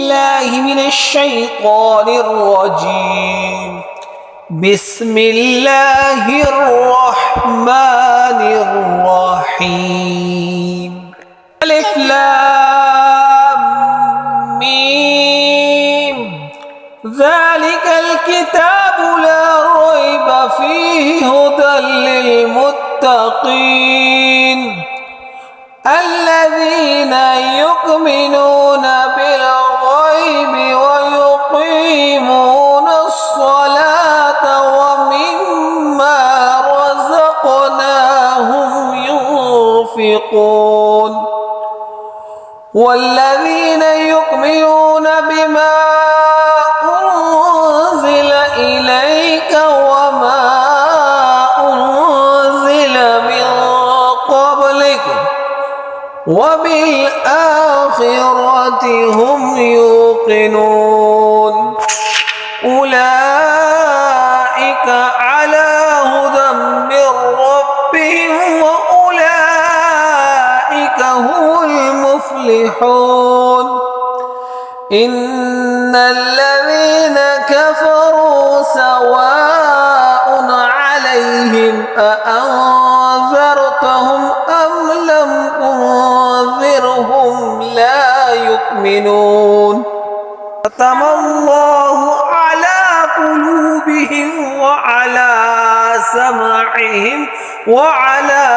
بالله من الشيطان الرجيم. بسم الله الرحمن الرحيم. ألف لام ميم. ذلك الكتاب لا ريب فيه هدى للمتقين الذين يؤمنون بالغيب ويقيمون الصلاة ومما رزقناهم ينفقون والذين يؤمنون بما أنزل إليك وما أنزل من قبلك وبالآخرة هم يوقنون أولئك على هدى من ربهم وأولئك هم المفلحون. إن الذين كفروا سواء عليهم أأنذرتهم أم لم تنذرهم لا يؤمنون. ختم الله على قلوبهم وعلى سمعهم وعلى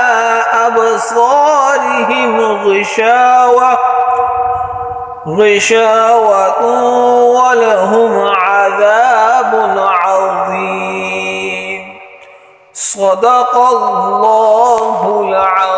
أبصارهم غشاوة ولهم عذاب عظيم. صدق الله العظيم.